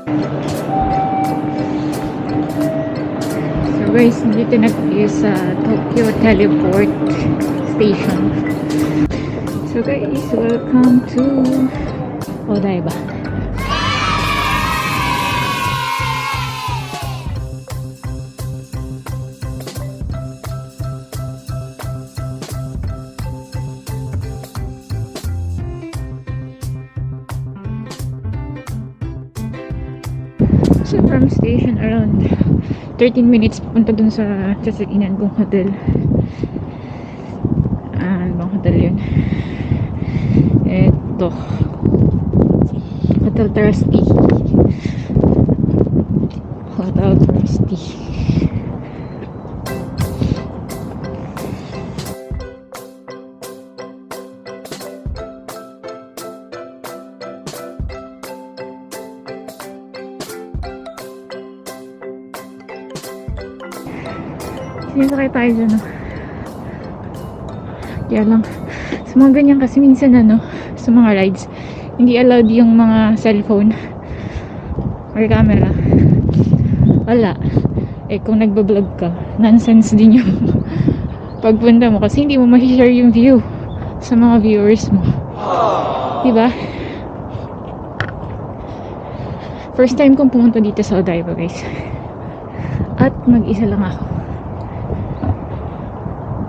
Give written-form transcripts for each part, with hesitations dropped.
So guys, dito na tayo sa Tokyo Teleport Station. So guys, welcome to Odaiba. So from station around 13 minutes papunta dun sa sasakinan kong hotel. Bang hotel yun? Eto, Hotel Trusty. Hotel Trusty. Sinasakay tayo dyan, no? Kaya lang, sa mga ganyan kasi minsan, sa mga rides, hindi allowed yung mga cellphone or camera. Wala. Kung nagbablog ka, nonsense din yung pagpunta mo kasi hindi mo ma-share yung view sa mga viewers mo. Diba? First time kong pumunta dito sa Odaiba, guys. At mag-isa lang ako.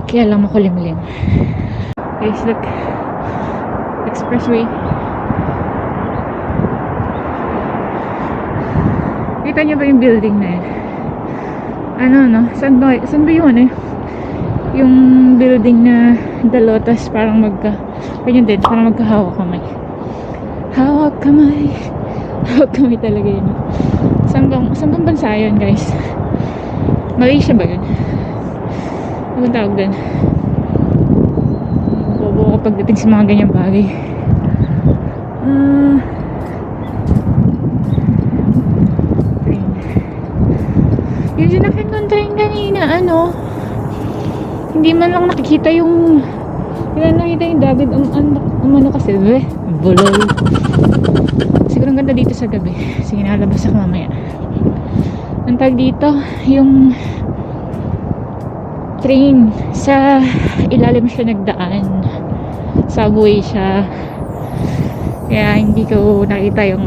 Kaya lang makulimlim. Guys, look. Expressway. Kita niyo ba yung building na yan? Saan ba yun yung building na dalawa, tas parang ganyan din, parang magkahawak kamay. Hawak kamay. Hawak kamay talaga yun. Saan bang bansa yun, guys? Malaysia ba yun? Anong tawag doon? Bobo ko pagdating sa mga ganyang bagay. Yung sinakyan kong train kanina, hindi man lang nakikita yung dagat. Umano kasi, bulol. Siguro ang ganda dito sa gabi. Sige, nakalabas ako mamaya. Ang tawag dito, yung train sa ilalim siya nagdaan, subway siya, kaya hindi ko nakita yung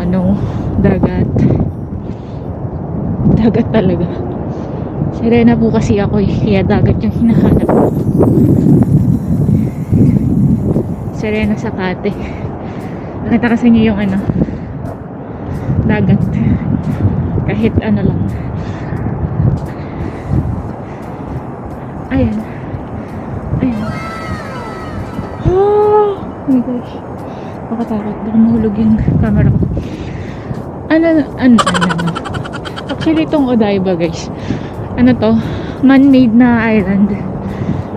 dagat talaga. Serena po kasi ako kaya dagat yung hinahanap ko. Serena Sakate. Nakita kasi niyo yung dagat kahit lang. Ayan. Oh my gosh. Makatakot. Baka mahulog yung camera ko. Actually, itong Odaiba, guys. Man-made na island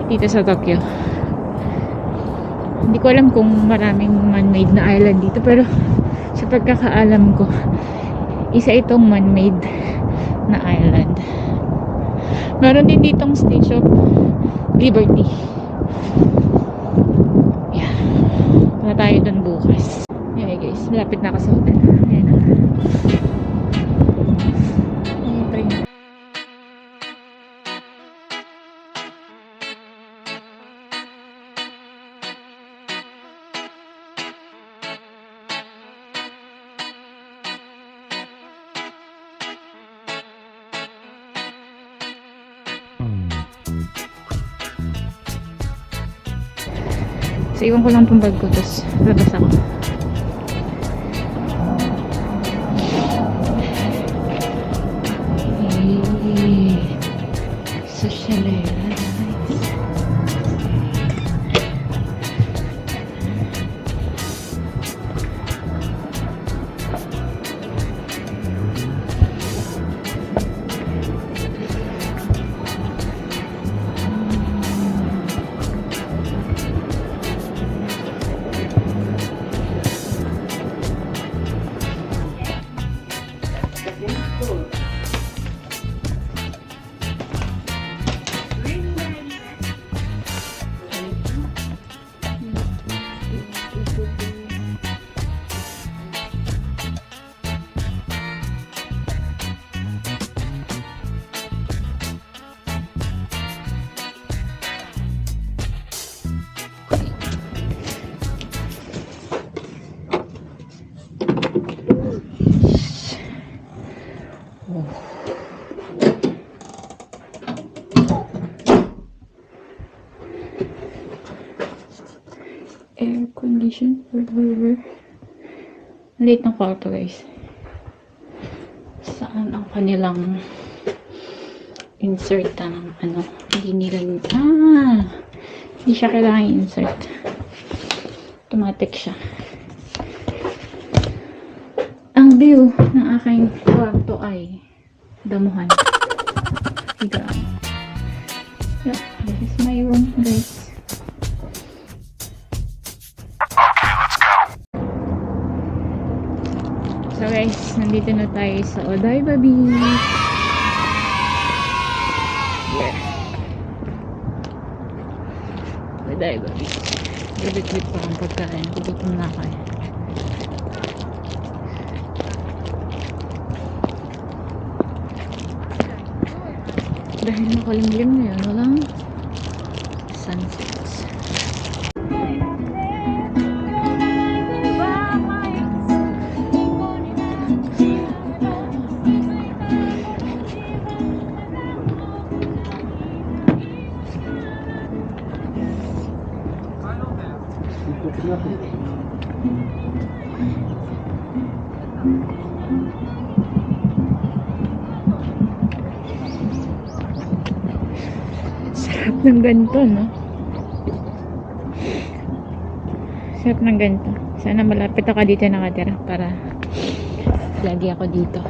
dito sa Tokyo. Hindi ko alam kung maraming man-made na island dito, pero sa pagkakaalam ko, isa itong man-made na island. Meron din ditong Statue of Liberty. Yeah. Wala tayo dun bukas. Yeah, guys. Malapit na ako sa hotel. Ayan na. Ayan, train na. So, iwan ko lang itong bag ko, tapos labas ako. Socialera. air condition forever. Late ng kwarto guys. Saan ang kanilang insert ng ano? Hindi nila, hindi siya kailangan insert. Automatic siya. Ang view ng aking kwarto ay damuhan. Higaan. Yeah, this is my room guys. So guys, nandito na tayo sa Odaiba Beach. Yeah. Odaiba Beach. Bibit-bit pa ang pagkain. Gugutom na ako eh. Dahil makalimlim ngayon, walang sunsets. Sarap ng ganito, no? Sarap ng ganito. Sana malapit ako dito nakatira para lagi ako dito.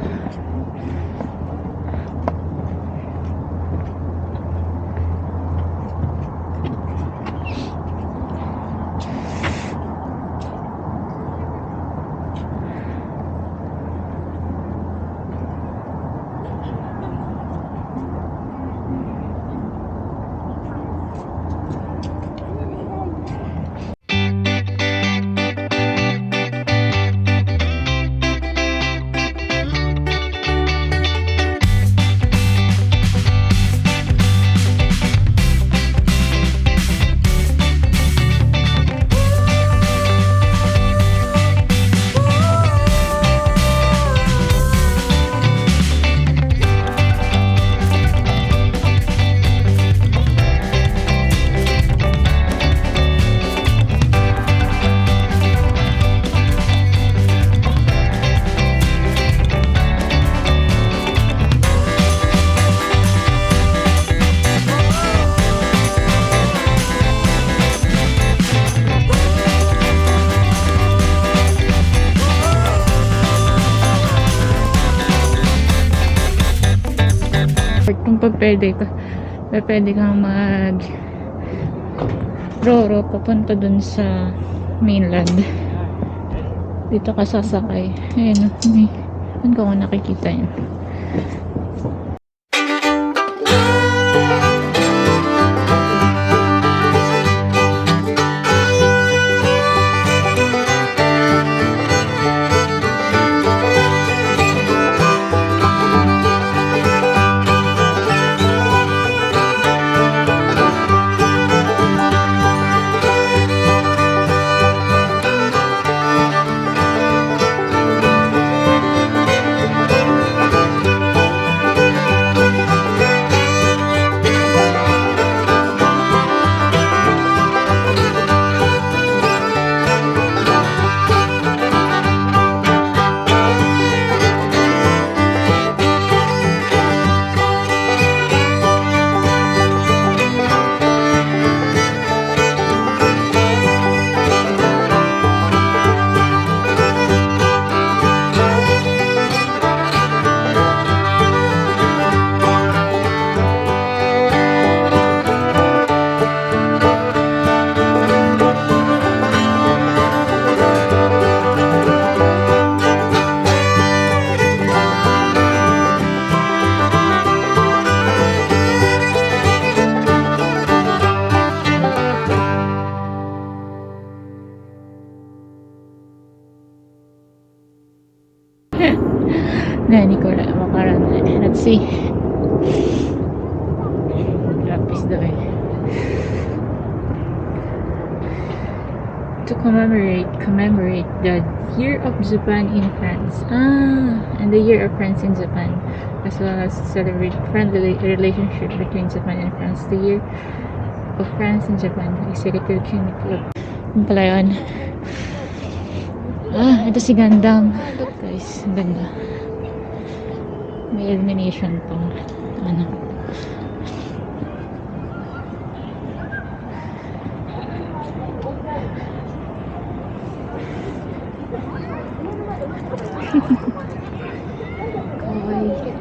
Kung pwede kang mag Roro papunta dun sa mainland. Dito ka sasakay. Ayan, saan ko nakikita yun. Nani ko na makaran. Let's see. Lapis daw eh. To commemorate the Year of Japan in France. And the Year of France in Japan, as well as celebrate friendly relationship between Japan and France. The Year of France in Japan Executive Club Yun pala yun. Ah, ito si Gandang. Look guys, ang ganda. May illumination pang ano. Kawaii.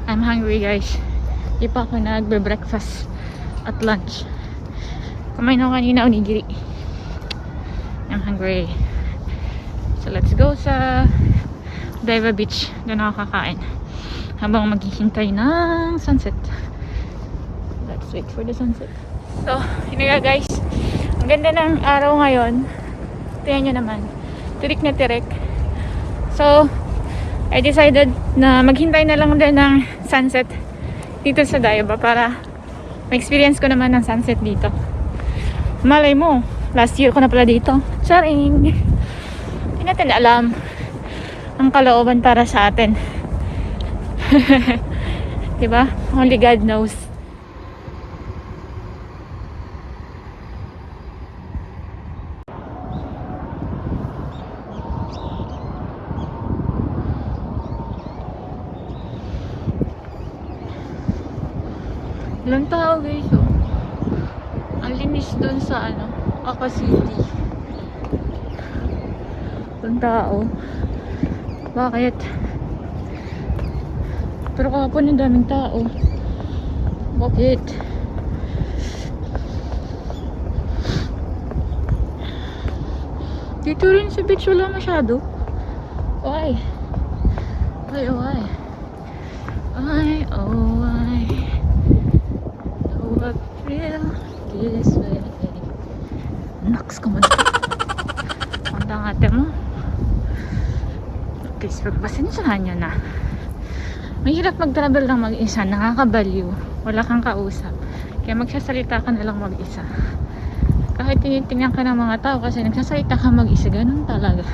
I'm hungry guys. Di pa ako nagbe-breakfast at lunch. Kumain ako kanina onigiri. I'm hungry. So let's go sa Daiva Beach. Doon ako kakain. Habang maghihintay ng sunset. Let's wait for the sunset. So, yun nga guys. Ang ganda ng araw ngayon. Tingnan nyo naman. Tirik na tirik. So, I decided na maghintay na lang din ng sunset dito sa Daiva para ma-experience ko naman ng sunset dito. Malay mo, last year ko na pala dito. Charing! Hindi natin alam ang kalooban para sa atin. Diba? Only God knows. Ilang tao guys, oh. Ang linis dun sa ano, Aka City. Ilang tao. Bakit? Pero kahapon ang daming tao. Bakit? Dito rin sa beach wala masyado. Why? Why, why? Why, oh why? I feel this way. Naks ka man. Punta ang ate mo. Please, pagpasensyahan nyo na. Mahirap mag-travel lang mag-isa. Nakakabaliw. Wala kang kausap. Kaya magsasalita ka na lang mag-isa. Kahit tinitingnan ka ng mga tao kasi nagsasalita ka mag-isa. Ganun talaga.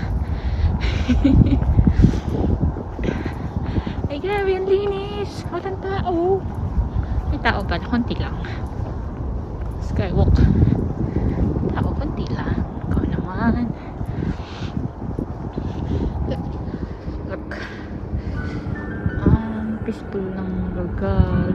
Ay, grabe, ang linis. Walang tao. May tao pala, konti lang. Skywalk. Tao, konti lang. Ikaw naman. Look. Peaceful ng lugar.